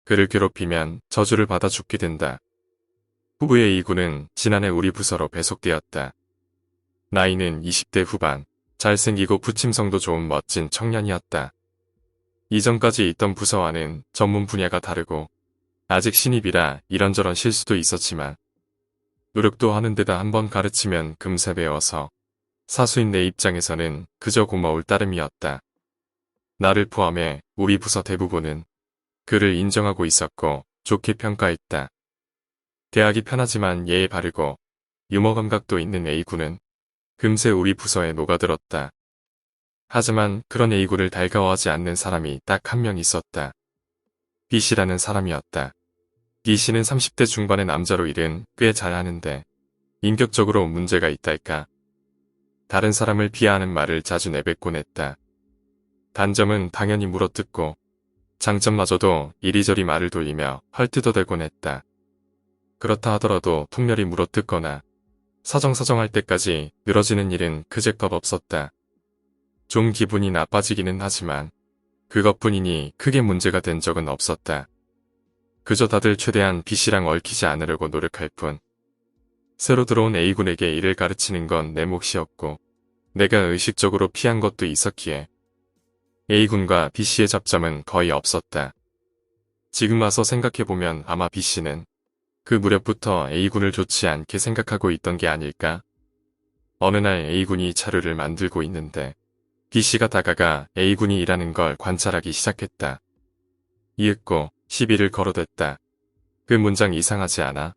그를 괴롭히면 저주를 받아 죽게 된다. 후부의 A군은 지난해 우리 부서로 배속되었다. 나이는 20대 후반, 잘생기고 부침성도 좋은 멋진 청년이었다. 이전까지 있던 부서와는 전문 분야가 다르고 아직 신입이라 이런저런 실수도 있었지만 노력도 하는 데다 한번 가르치면 금세 배워서 사수인 내 입장에서는 그저 고마울 따름이었다. 나를 포함해 우리 부서 대부분은 그를 인정하고 있었고 좋게 평가했다. 대하기 편하지만 예의 바르고 유머 감각도 있는 A군은 금세 우리 부서에 녹아들었다. 하지만 그런 A군을 달가워하지 않는 사람이 딱 한 명 있었다. B씨라는 사람이었다. B씨는 30대 중반의 남자로 일은 꽤 잘하는데 인격적으로 문제가 있달까. 다른 사람을 비하하는 말을 자주 내뱉곤 했다. 단점은 당연히 물어뜯고 장점마저도 이리저리 말을 돌리며 헐뜯어대곤 했다. 그렇다 하더라도 통렬히 물어뜯거나 사정사정할 때까지 늘어지는 일은 그제껏 없었다. 좀 기분이 나빠지기는 하지만 그것뿐이니 크게 문제가 된 적은 없었다. 그저 다들 최대한 B씨랑 얽히지 않으려고 노력할 뿐. 새로 들어온 A군에게 일을 가르치는 건 내 몫이었고 내가 의식적으로 피한 것도 있었기에 A군과 B씨의 잡점은 거의 없었다. 지금 와서 생각해보면 아마 B씨는 그 무렵부터 A군을 좋지 않게 생각하고 있던 게 아닐까? 어느 날 A군이 자료를 만들고 있는데 B씨가 다가가 A군이 일하는 걸 관찰하기 시작했다. 이윽고 시비를 걸어댔다. 그 문장 이상하지 않아?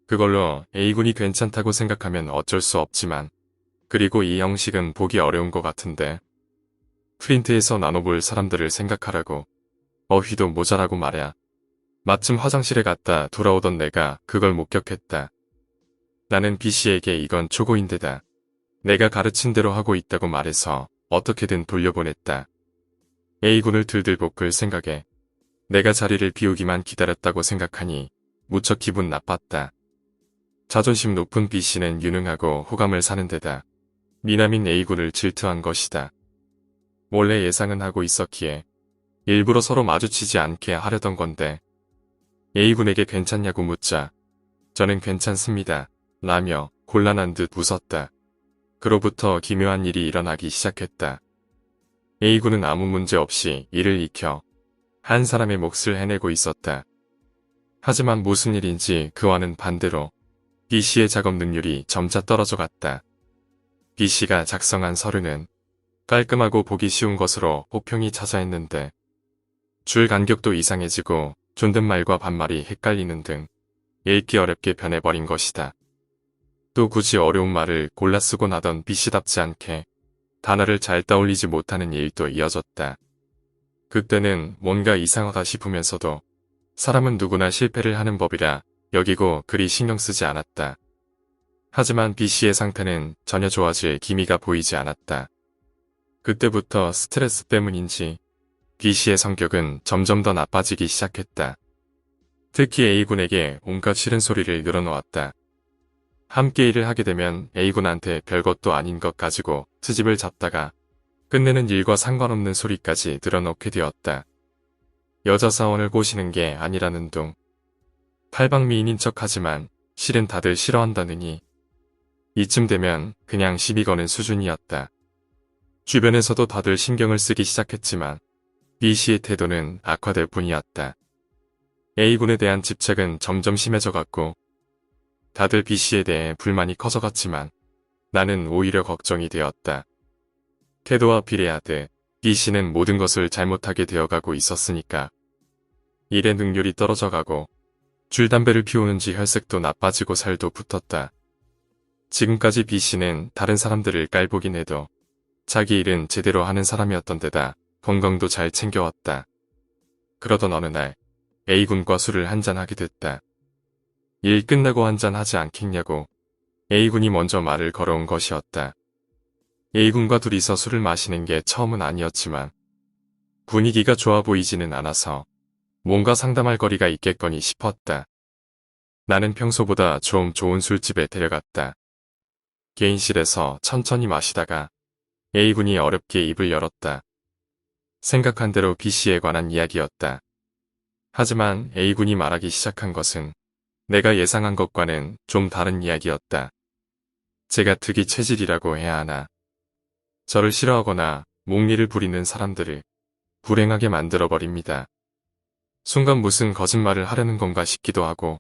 그걸로 A군이 괜찮다고 생각하면 어쩔 수 없지만 그리고 이 형식은 보기 어려운 것 같은데 프린트에서 나눠볼 사람들을 생각하라고. 어휘도 모자라고 말야. 마침 화장실에 갔다 돌아오던 내가 그걸 목격했다. 나는 B씨에게 이건 초고인데다. 내가 가르친 대로 하고 있다고 말해서 어떻게든 돌려보냈다. A군을 들들 볶을 생각에 내가 자리를 비우기만 기다렸다고 생각하니 무척 기분 나빴다. 자존심 높은 B씨는 유능하고 호감을 사는 데다 미남인 A군을 질투한 것이다. 원래 예상은 하고 있었기에 일부러 서로 마주치지 않게 하려던 건데 A군에게 괜찮냐고 묻자 저는 괜찮습니다 라며 곤란한 듯 웃었다. 그로부터 기묘한 일이 일어나기 시작했다. A군은 아무 문제 없이 일을 익혀 한 사람의 몫을 해내고 있었다. 하지만 무슨 일인지 그와는 반대로 B씨의 작업 능률이 점차 떨어져 갔다. B씨가 작성한 서류는 깔끔하고 보기 쉬운 것으로 호평이 자자했는데 줄 간격도 이상해지고 존댓말과 반말이 헷갈리는 등 읽기 어렵게 변해버린 것이다. 또 굳이 어려운 말을 골라 쓰고 나던 B씨답지 않게 단어를 잘 떠올리지 못하는 일도 이어졌다. 그때는 뭔가 이상하다 싶으면서도 사람은 누구나 실패를 하는 법이라 여기고 그리 신경 쓰지 않았다. 하지만 B씨의 상태는 전혀 좋아질 기미가 보이지 않았다. 그때부터 스트레스 때문인지 B씨의 성격은 점점 더 나빠지기 시작했다. 특히 A군에게 온갖 싫은 소리를 늘어놓았다. 함께 일을 하게 되면 A군한테 별것도 아닌 것 가지고 트집을 잡다가 끝내는 일과 상관없는 소리까지 늘어놓게 되었다. 여자 사원을 꼬시는 게 아니라는 둥. 팔방미인인 척하지만 실은 다들 싫어한다느니 이쯤 되면 그냥 시비 거는 수준이었다. 주변에서도 다들 신경을 쓰기 시작했지만 B씨의 태도는 악화될 뿐이었다. A군에 대한 집착은 점점 심해져 갔고 다들 B씨에 대해 불만이 커져갔지만 나는 오히려 걱정이 되었다. 태도와 비례하듯 B씨는 모든 것을 잘못하게 되어가고 있었으니까. 일의 능률이 떨어져가고 줄담배를 피우는지 혈색도 나빠지고 살도 붙었다. 지금까지 B씨는 다른 사람들을 깔보긴 해도 자기 일은 제대로 하는 사람이었던 데다 건강도 잘 챙겨왔다. 그러던 어느 날 A군과 술을 한잔하게 됐다. 일 끝나고 한잔 하지 않겠냐고 A군이 먼저 말을 걸어온 것이었다. A군과 둘이서 술을 마시는 게 처음은 아니었지만 분위기가 좋아 보이지는 않아서 뭔가 상담할 거리가 있겠거니 싶었다. 나는 평소보다 좀 좋은 술집에 데려갔다. 개인실에서 천천히 마시다가 A군이 어렵게 입을 열었다. 생각한 대로 B씨에 관한 이야기였다. 하지만 A군이 말하기 시작한 것은 내가 예상한 것과는 좀 다른 이야기였다. 제가 특이 체질이라고 해야 하나. 저를 싫어하거나 목리를 부리는 사람들을 불행하게 만들어버립니다. 순간 무슨 거짓말을 하려는 건가 싶기도 하고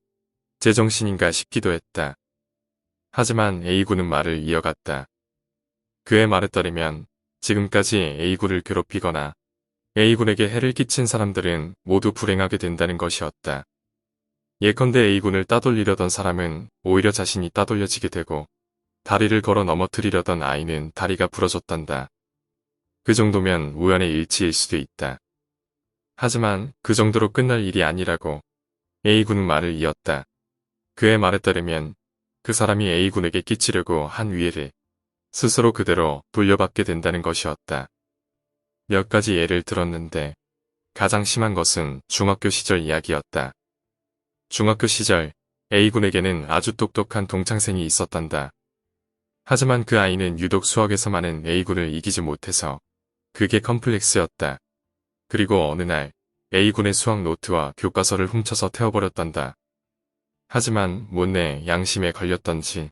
제정신인가 싶기도 했다. 하지만 A군은 말을 이어갔다. 그의 말에 따르면 지금까지 A군을 괴롭히거나 A군에게 해를 끼친 사람들은 모두 불행하게 된다는 것이었다. 예컨대 A군을 따돌리려던 사람은 오히려 자신이 따돌려지게 되고 다리를 걸어 넘어뜨리려던 아이는 다리가 부러졌단다. 그 정도면 우연의 일치일 수도 있다. 하지만 그 정도로 끝날 일이 아니라고 A군은 말을 이었다. 그의 말에 따르면 그 사람이 A군에게 끼치려고 한 위해를 스스로 그대로 돌려받게 된다는 것이었다. 몇 가지 예를 들었는데 가장 심한 것은 중학교 시절 이야기였다. 중학교 시절 A군에게는 아주 똑똑한 동창생이 있었단다. 하지만 그 아이는 유독 수학에서만은 A군을 이기지 못해서 그게 컴플렉스였다. 그리고 어느 날 A군의 수학 노트와 교과서를 훔쳐서 태워버렸단다. 하지만 못내 양심에 걸렸던지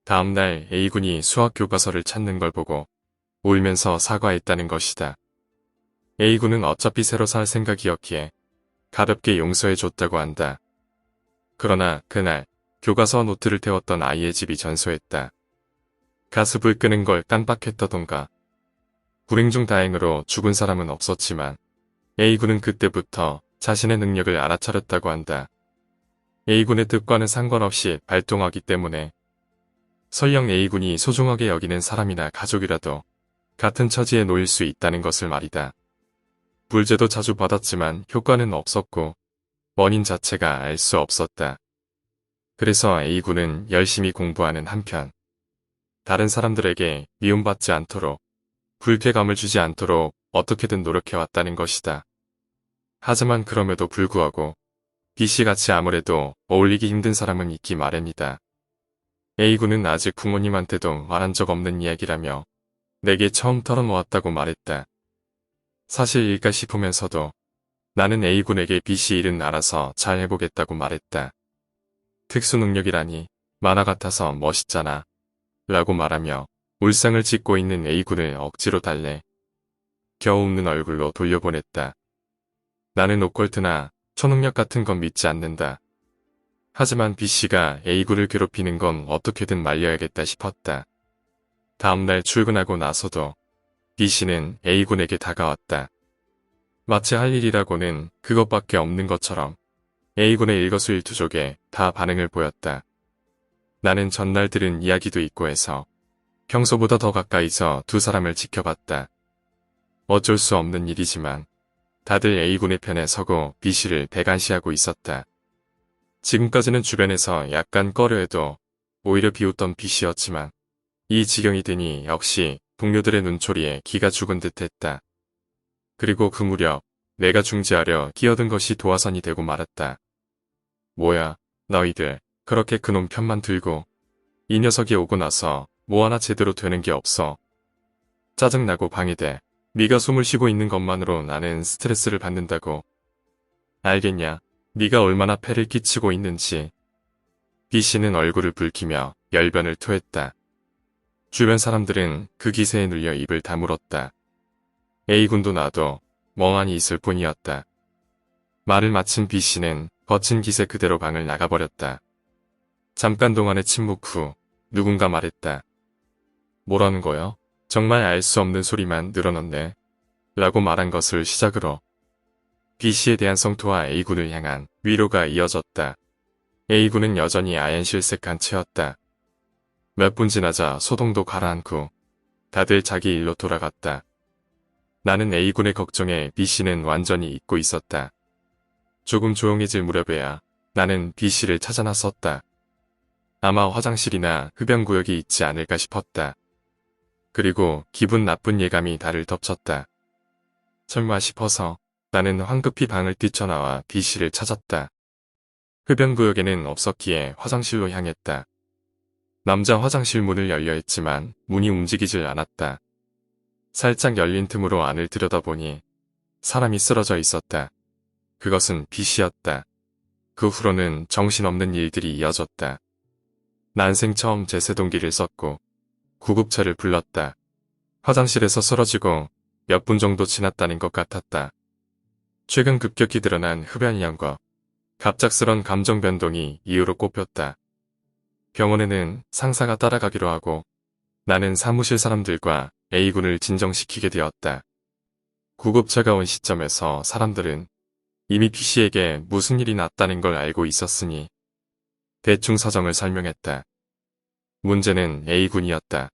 다음날 A군이 수학 교과서를 찾는 걸 보고 울면서 사과했다는 것이다. A군은 어차피 새로 살 생각이었기에 가볍게 용서해줬다고 한다. 그러나 그날 교과서와 노트를 태웠던 아이의 집이 전소했다. 가스불 끄는 걸 깜빡했다던가. 불행 중 다행으로 죽은 사람은 없었지만 A군은 그때부터 자신의 능력을 알아차렸다고 한다. A군의 뜻과는 상관없이 발동하기 때문에 설령 A군이 소중하게 여기는 사람이나 가족이라도 같은 처지에 놓일 수 있다는 것을 말이다. 불제도 자주 받았지만 효과는 없었고 원인 자체가 알 수 없었다. 그래서 A군은 열심히 공부하는 한편 다른 사람들에게 미움받지 않도록 불쾌감을 주지 않도록 어떻게든 노력해왔다는 것이다. 하지만 그럼에도 불구하고 B씨같이 아무래도 어울리기 힘든 사람은 있기 마련이다. A군은 아직 부모님한테도 말한 적 없는 이야기라며 내게 처음 털어놓았다고 말했다. 사실일까 싶으면서도 나는 A군에게 B씨 일은 알아서 잘 해보겠다고 말했다. 특수 능력이라니 만화 같아서 멋있잖아. 라고 말하며 울상을 짓고 있는 A군을 억지로 달래 겨우 웃는 얼굴로 돌려보냈다. 나는 오컬트나 초능력 같은 건 믿지 않는다. 하지만 B씨가 A군을 괴롭히는 건 어떻게든 말려야겠다 싶었다. 다음날 출근하고 나서도 B씨는 A군에게 다가왔다. 마치 할 일이라고는 그것밖에 없는 것처럼 A군의 일거수일투족에 다 반응을 보였다. 나는 전날 들은 이야기도 있고 해서 평소보다 더 가까이서 두 사람을 지켜봤다. 어쩔 수 없는 일이지만 다들 A군의 편에 서고 B씨를 배관시하고 있었다. 지금까지는 주변에서 약간 꺼려해도 오히려 비웃던 B씨였지만 이 지경이 되니 역시 동료들의 눈초리에 기가 죽은 듯했다. 그리고 그 무렵 내가 중지하려 끼어든 것이 도화선이 되고 말았다. 뭐야, 너희들 그렇게 그놈 편만 들고 이 녀석이 오고 나서 뭐 하나 제대로 되는 게 없어. 짜증나고 방해돼. 네가 숨을 쉬고 있는 것만으로 나는 스트레스를 받는다고. 알겠냐? 네가 얼마나 폐를 끼치고 있는지. B씨는 얼굴을 붉히며 열변을 토했다. 주변 사람들은 그 기세에 눌려 입을 다물었다. A군도 나도 멍하니 있을 뿐이었다. 말을 마친 B씨는 거친 기세 그대로 방을 나가버렸다. 잠깐 동안의 침묵 후 누군가 말했다. 뭐라는 거야? 정말 알 수 없는 소리만 늘어놓네. 라고 말한 것을 시작으로 B씨에 대한 성토와 A군을 향한 위로가 이어졌다. A군은 여전히 아연실색한 채였다. 몇 분 지나자 소동도 가라앉고 다들 자기 일로 돌아갔다. 나는 A군의 걱정에 B씨는 완전히 잊고 있었다. 조금 조용해질 무렵에야 나는 B씨를 찾아 나섰다. 아마 화장실이나 흡연구역이 있지 않을까 싶었다. 그리고 기분 나쁜 예감이 나를 덮쳤다. 설마 싶어서 나는 황급히 방을 뛰쳐나와 B씨를 찾았다. 흡연구역에는 없었기에 화장실로 향했다. 남자 화장실 문을 열려 있지만 문이 움직이질 않았다. 살짝 열린 틈으로 안을 들여다보니 사람이 쓰러져 있었다. 그것은 B씨였다. 그 후로는 정신없는 일들이 이어졌다. 난생 처음 제세동기를 썼고 구급차를 불렀다. 화장실에서 쓰러지고 몇 분 정도 지났다는 것 같았다. 최근 급격히 드러난 흡연이형과 갑작스런 감정 변동이 이유로 꼽혔다. 병원에는 상사가 따라가기로 하고 나는 사무실 사람들과 A군을 진정시키게 되었다. 구급차가 온 시점에서 사람들은 이미 B씨에게 무슨 일이 났다는 걸 알고 있었으니 대충 사정을 설명했다. 문제는 A군이었다.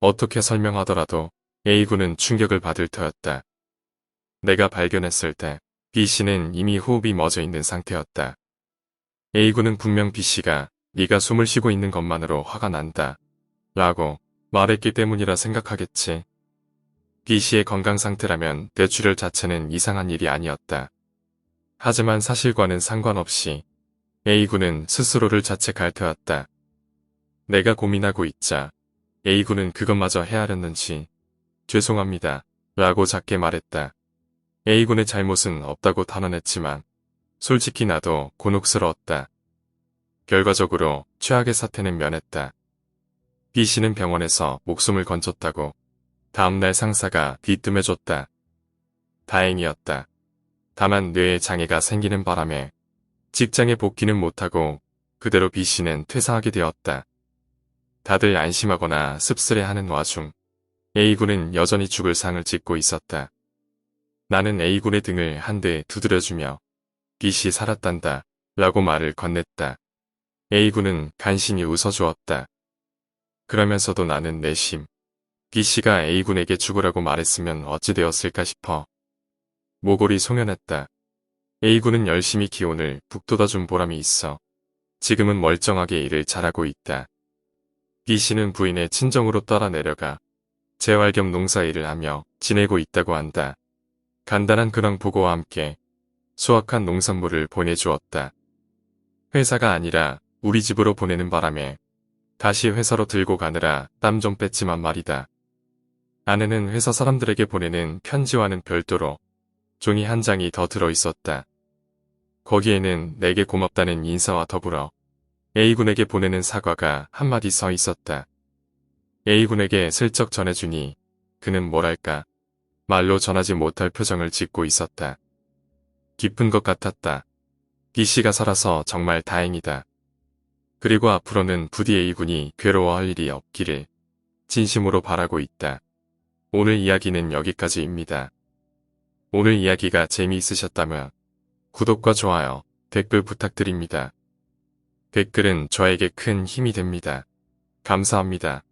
어떻게 설명하더라도 A군은 충격을 받을 터였다. 내가 발견했을 때 B씨는 이미 호흡이 멎어 있는 상태였다. A군은 분명 B씨가 네가 숨을 쉬고 있는 것만으로 화가 난다 라고 말했기 때문이라 생각하겠지. B씨의 건강 상태라면 뇌출혈 자체는 이상한 일이 아니었다. 하지만 사실과는 상관없이 A군은 스스로를 자책할 터였다. 내가 고민하고 있자 A군은 그것마저 헤아렸는지 죄송합니다 라고 작게 말했다. A군의 잘못은 없다고 단언했지만 솔직히 나도 곤혹스러웠다. 결과적으로 최악의 사태는 면했다. B씨는 병원에서 목숨을 건졌다고 다음날 상사가 뒤뜸해줬다. 다행이었다. 다만 뇌에 장애가 생기는 바람에 직장에 복귀는 못하고 그대로 B씨는 퇴사하게 되었다. 다들 안심하거나 씁쓸해하는 와중 A군은 여전히 죽을 상을 짓고 있었다. 나는 A군의 등을 한 대 두드려주며 B씨 살았단다 라고 말을 건넸다. A군은 간신히 웃어주었다. 그러면서도 나는 내심 B씨가 A군에게 죽으라고 말했으면 어찌 되었을까 싶어 모골이 송연했다. A군은 열심히 기운을 북돋아준 보람이 있어 지금은 멀쩡하게 일을 잘하고 있다. B씨는 부인의 친정으로 따라 내려가 재활 겸 농사일을 하며 지내고 있다고 한다. 간단한 근황 보고와 함께 수확한 농산물을 보내주었다. 회사가 아니라 우리 집으로 보내는 바람에 다시 회사로 들고 가느라 땀 좀 뺐지만 말이다. 아내는 회사 사람들에게 보내는 편지와는 별도로 종이 한 장이 더 들어있었다. 거기에는 내게 고맙다는 인사와 더불어 A군에게 보내는 사과가 한마디 써 있었다. A군에게 슬쩍 전해주니 그는 뭐랄까 말로 전하지 못할 표정을 짓고 있었다. 기쁜 것 같았다. B씨가 살아서 정말 다행이다. 그리고 앞으로는 부디 A군이 괴로워할 일이 없기를 진심으로 바라고 있다. 오늘 이야기는 여기까지입니다. 오늘 이야기가 재미있으셨다면 구독과 좋아요, 댓글 부탁드립니다. 댓글은 저에게 큰 힘이 됩니다. 감사합니다.